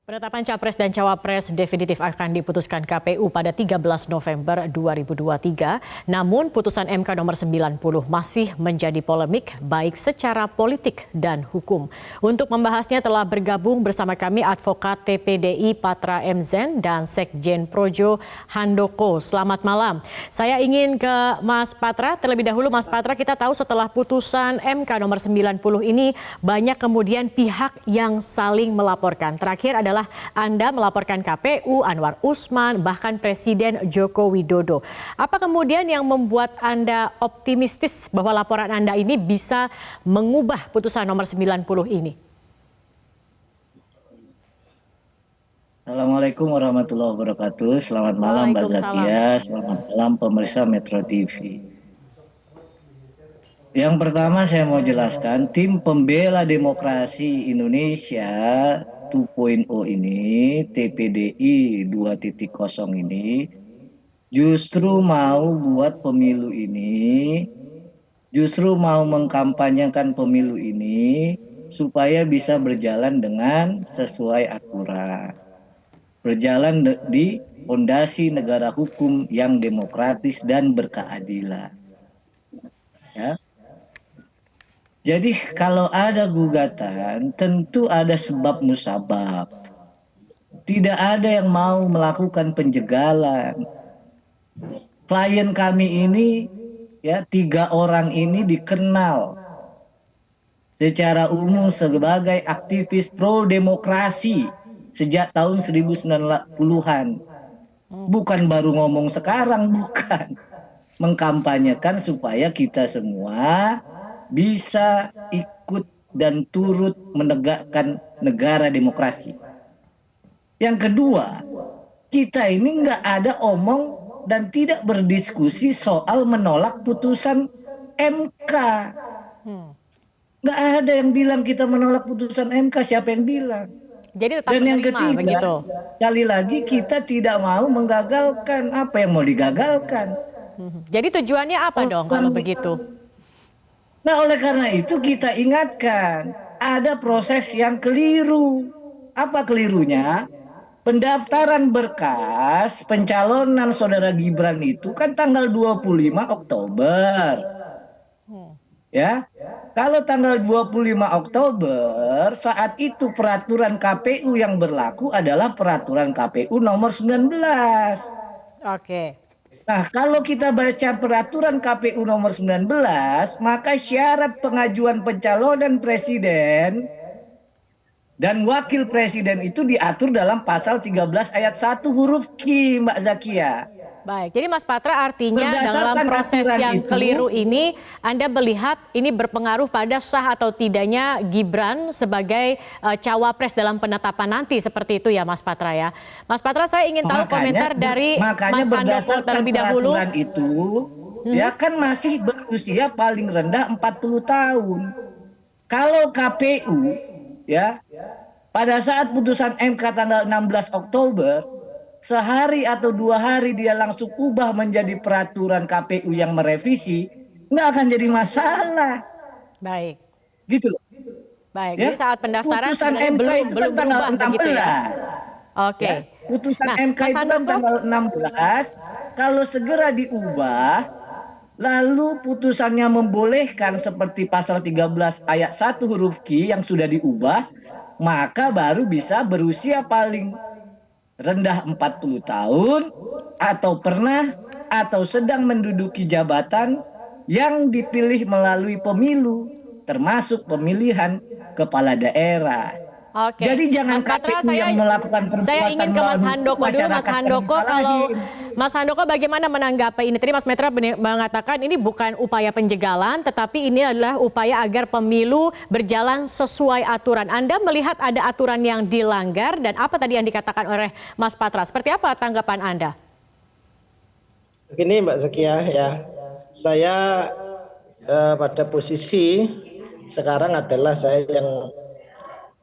Penetapan Capres dan Cawapres definitif akan diputuskan KPU pada 13 November 2023. Namun putusan MK nomor 90 masih menjadi polemik baik secara politik dan hukum. Untuk membahasnya telah bergabung bersama kami advokat TPDI Patra M. Zen dan Sekjen Projo Handoko. Selamat malam. Saya ingin ke Mas Patra. Terlebih dahulu Mas Patra, kita tahu setelah putusan MK nomor 90 ini banyak kemudian pihak yang saling melaporkan. Terakhir adalah Anda melaporkan KPU, Anwar Usman, bahkan Presiden Joko Widodo. Apa kemudian yang membuat Anda optimistis bahwa laporan Anda ini bisa mengubah putusan nomor 90 ini? Assalamualaikum warahmatullahi wabarakatuh. Selamat malam Mbak Zakia, selamat malam pemirsa Metro TV. Yang pertama saya mau jelaskan, tim pembela demokrasi Indonesia 2.0 ini, TPDI 2.0 ini, justru mau buat pemilu ini, justru mau mengkampanyekan pemilu ini, supaya bisa berjalan dengan sesuai aturan. Berjalan di fondasi negara hukum yang demokratis dan berkeadilan. Ya. Jadi kalau ada gugatan tentu ada sebab musabab. Tidak ada yang mau melakukan penjagalan. Klien kami ini ya 3 orang ini dikenal secara umum sebagai aktivis pro demokrasi sejak tahun 1990-an. Bukan baru ngomong sekarang, bukan. Mengkampanyekan supaya kita semua bisa ikut dan turut menegakkan negara demokrasi. Yang kedua, kita ini nggak ada omong dan tidak berdiskusi soal menolak putusan MK. Nggak ada yang bilang kita menolak putusan MK, siapa yang bilang? Jadi tetap Dan yang menerima, ketiga, begitu. sekali lagi kita tidak mau menggagalkan apa yang mau digagalkan. Jadi tujuannya apa dong kalau begitu? Nah, oleh karena itu kita ingatkan, ada proses yang keliru. Apa kelirunya? Pendaftaran berkas pencalonan Saudara Gibran itu kan tanggal 25 Oktober. Ya. Kalau tanggal 25 Oktober, saat itu peraturan KPU yang berlaku adalah peraturan KPU nomor 19. Oke. Nah, kalau kita baca peraturan KPU nomor 19, maka syarat pengajuan pencalonan presiden dan wakil presiden itu diatur dalam pasal 13 ayat 1 huruf Q, Mbak Zakia. Baik, jadi Mas Patra artinya dalam proses yang keliru ini Anda melihat ini berpengaruh pada sah atau tidaknya Gibran sebagai cawapres dalam penetapan nanti, seperti itu ya Mas Patra ya. Mas Patra, saya ingin tahu komentar dari Mas Handoko terlebih dahulu. Peraturan itu ya kan masih berusia paling rendah 40 tahun. Kalau KPU ya pada saat putusan MK tanggal 16 Oktober sehari atau 2 hari dia langsung ubah menjadi peraturan KPU yang merevisi, nggak akan jadi masalah. Baik. Gitu loh. Baik, Ya? Jadi saat pendaftaran putusan sebenarnya MK belum itu kan tanggal berubah 16. begitu ya? Oke. Ya? Putusan Nah, MK Mas itu kan Handoko, tanggal 16, kalau segera diubah, lalu putusannya membolehkan seperti pasal 13 ayat 1 huruf Q yang sudah diubah, maka baru bisa berusia paling rendah 40 tahun atau pernah atau sedang menduduki jabatan yang dipilih melalui pemilu termasuk pemilihan kepala daerah. oke. Jadi jangan Mas Patra, KPU yang melakukan saya perbuatan ingin ke Mas melawan Handoko dulu. Mas masyarakat Handoko, yang kalau disalahin. Mas Handoko bagaimana menanggapi ini? Tadi Mas Metra mengatakan ini bukan upaya penjagalan, tetapi ini adalah upaya agar pemilu berjalan sesuai aturan. Anda melihat ada aturan yang dilanggar dan apa tadi yang dikatakan oleh Mas Patra? Seperti apa tanggapan Anda? Begini Mbak Zakia ya, saya pada posisi sekarang adalah saya yang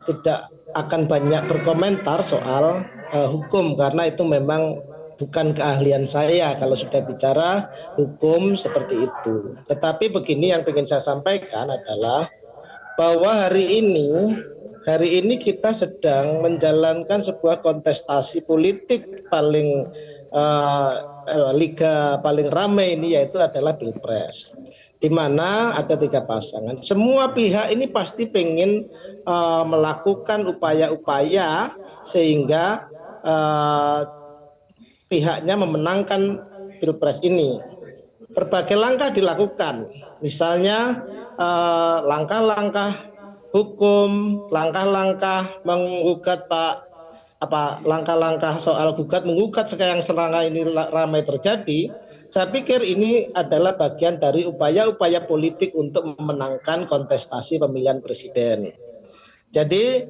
tidak akan banyak berkomentar soal hukum karena itu memang bukan keahlian saya kalau sudah bicara hukum seperti itu. Tetapi begini yang ingin saya sampaikan adalah bahwa hari ini hari ini kita sedang menjalankan sebuah kontestasi politik paling liga paling ramai ini, yaitu adalah Pilpres, di mana ada 3 pasangan. Semua pihak ini pasti pengen melakukan upaya-upaya sehingga pihaknya memenangkan Pilpres ini. Berbagai langkah dilakukan, misalnya langkah-langkah hukum, langkah-langkah menggugat langkah-langkah soal menggugat sekarang selama ini ramai terjadi. Saya pikir ini adalah bagian dari upaya-upaya politik untuk memenangkan kontestasi pemilihan presiden. Jadi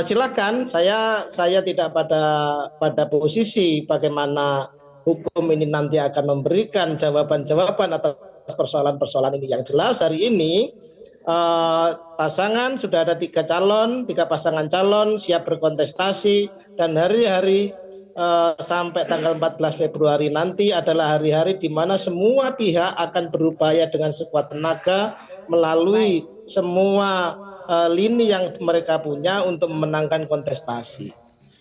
silakan, saya tidak pada posisi bagaimana hukum ini nanti akan memberikan jawaban-jawaban atas persoalan-persoalan ini. Yang jelas hari ini pasangan sudah ada 3 pasangan calon siap berkontestasi, dan hari-hari sampai tanggal 14 Februari nanti adalah hari-hari di mana semua pihak akan berupaya dengan sekuat tenaga melalui semua lini yang mereka punya untuk memenangkan kontestasi.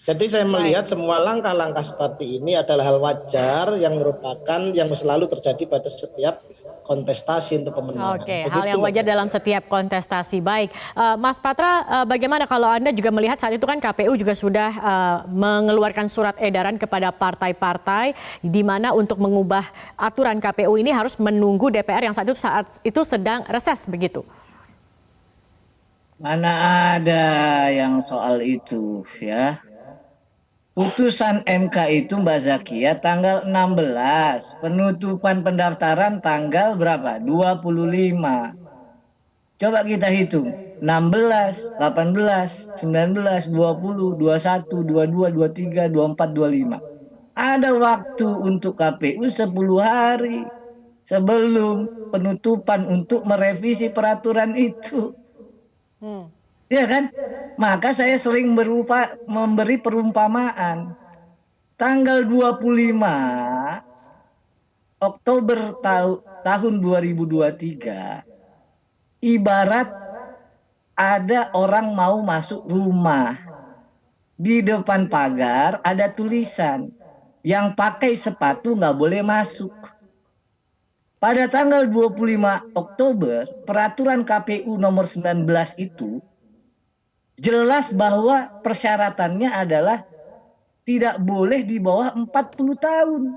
Jadi saya melihat semua langkah-langkah seperti ini adalah hal wajar yang merupakan yang selalu terjadi pada setiap kontestasi untuk pemenangan. Oke, hal yang wajar dalam setiap kontestasi. Baik, Mas Patra, bagaimana kalau Anda juga melihat saat itu kan KPU juga sudah mengeluarkan surat edaran kepada partai-partai di mana untuk mengubah aturan KPU ini harus menunggu DPR yang saat itu sedang reses begitu. Mana ada yang soal itu ya. Putusan MK itu Mbak Zakia tanggal 16, penutupan pendaftaran tanggal berapa? 25. Coba kita hitung, 16, 18, 19, 20, 21, 22, 23, 24, 25. Ada waktu untuk KPU 10 hari sebelum penutupan untuk merevisi peraturan itu. Ya kan? Maka saya sering memberi perumpamaan. Tanggal 25 Oktober tahun 2023, ibarat ada orang mau masuk rumah. Di depan pagar ada tulisan, yang pakai sepatu nggak boleh masuk. Pada tanggal 25 Oktober, peraturan KPU nomor 19 itu jelas bahwa persyaratannya adalah tidak boleh di bawah 40 tahun.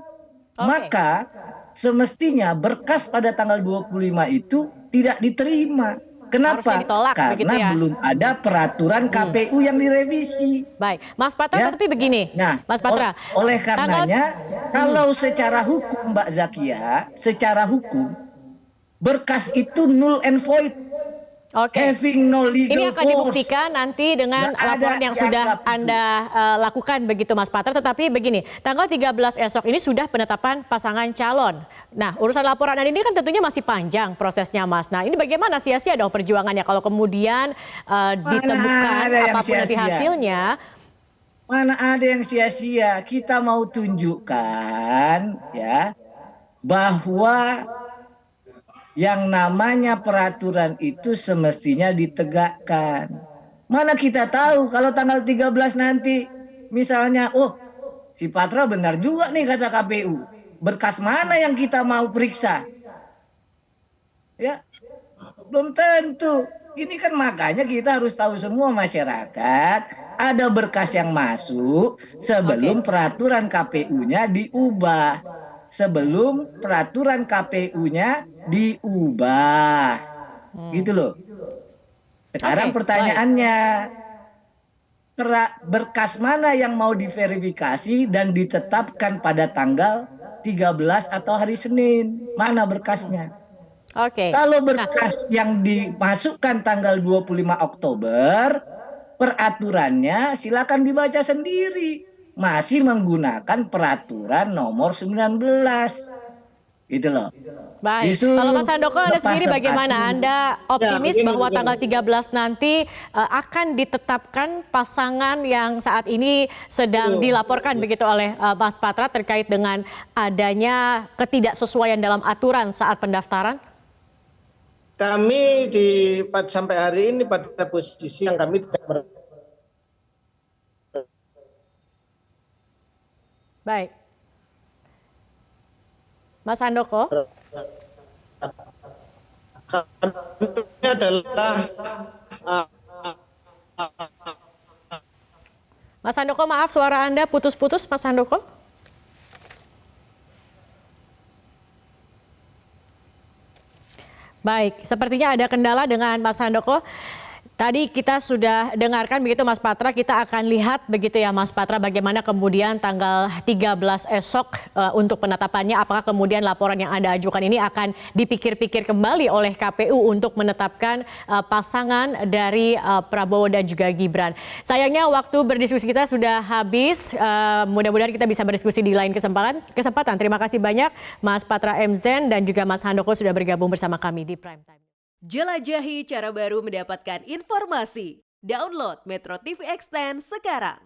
Maka semestinya berkas pada tanggal 25 itu tidak diterima. Kenapa? Karena belum ada peraturan KPU yang direvisi. Baik, Mas Patra, ya? Tapi begini, Mas Patra. Oleh karenanya, kalau secara hukum Mbak Zakia, secara hukum, berkas itu null and void. Having no legal ini akan dibuktikan nanti dengan laporan yang sudah Anda lakukan begitu Mas Patra. Tetapi begini, tanggal 13 esok ini sudah penetapan pasangan calon. Nah, urusan laporan Anda ini kan tentunya masih panjang prosesnya Mas. Nah, ini bagaimana sia-sia dong perjuangannya kalau kemudian ditemukan apapun nanti hasilnya. Mana ada yang sia-sia? Kita mau tunjukkan ya bahwa yang namanya peraturan itu semestinya ditegakkan. Mana kita tahu kalau tanggal 13 nanti misalnya, oh si Patra benar juga nih kata KPU. Berkas mana yang kita mau periksa? Ya, belum tentu. Ini kan makanya kita harus tahu semua masyarakat ada berkas yang masuk sebelum peraturan KPU-nya diubah. Sebelum peraturan KPU-nya diubah. Gitu loh. Sekarang pertanyaannya, berkas mana yang mau diverifikasi dan ditetapkan pada tanggal 13 atau hari Senin? Mana berkasnya? Kalau berkas yang dimasukkan tanggal 25 Oktober, peraturannya silakan dibaca sendiri. Masih menggunakan peraturan nomor 19. Gitu loh. Baik, kalau Mas Handoko, Anda sendiri bagaimana? Anda optimis bahwa tanggal 13 nanti akan ditetapkan pasangan yang saat ini sedang dilaporkan begitu oleh Mas Patra terkait dengan adanya ketidaksesuaian dalam aturan saat pendaftaran? kami sampai hari ini pada posisi yang kami tidak Baik. Mas Handoko? kami adalah Mas Handoko, maaf suara Anda putus-putus, Mas Handoko. Baik, sepertinya ada kendala dengan Mas Handoko. Tadi kita sudah dengarkan begitu Mas Patra, kita akan lihat begitu ya Mas Patra bagaimana kemudian tanggal 13 esok untuk penetapannya, apakah kemudian laporan yang Anda ajukan ini akan dipikir-pikir kembali oleh KPU untuk menetapkan pasangan dari Prabowo dan juga Gibran. Sayangnya waktu berdiskusi kita sudah habis, mudah-mudahan kita bisa berdiskusi di lain kesempatan. Terima kasih banyak Mas Patra M. Zen dan juga Mas Handoko sudah bergabung bersama kami di Prime Time. Jelajahi cara baru mendapatkan informasi. Download Metro TV Extend sekarang.